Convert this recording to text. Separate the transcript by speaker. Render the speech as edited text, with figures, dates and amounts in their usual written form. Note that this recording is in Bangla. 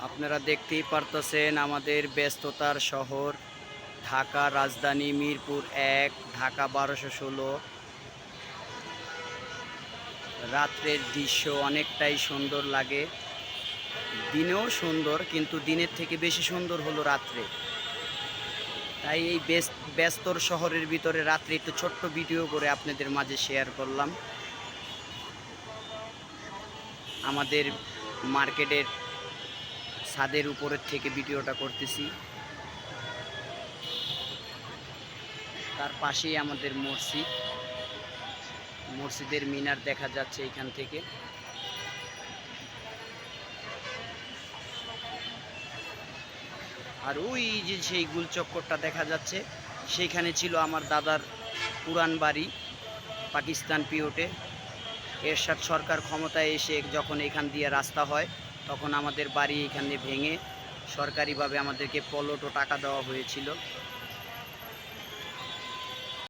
Speaker 1: আপনারা দেখতেই পারতেছেন আমাদের ব্যস্ততার শহর ঢাকা রাজধানী মিরপুর ১ ঢাকা ১২১৬। রাত্রের দৃশ্য অনেকটাই সুন্দর লাগে। দিনেও সুন্দর, কিন্তু দিনের থেকে বেশি সুন্দর হলো রাত্রে। তাই এই ব্যস্তর শহরের ভিতরে রাত্রে একটু ছোট্ট ভিডিও করে আপনাদের মাঝে শেয়ার করলাম। আমাদের মার্কেটের ছাদের উপরের থেকে ভিডিওটা করতেছি। তার পাশেই আমাদের মসজিদের মিনার দেখা যাচ্ছে এখান থেকে। আর ওই যে সেই গুলচক্করটা দেখা যাচ্ছে, সেইখানে ছিল আমার দাদার পুরান বাড়ি পাকিস্তান পিওটে। এরশাদ সরকার ক্ষমতায় এসে যখন এখান দিয়ে রাস্তা হয়, তখন আমাদের বাড়ি এখানে ভেঙে সরকারিভাবে আমাদেরকে প্লট ও টাকা দেওয়া হয়েছিল।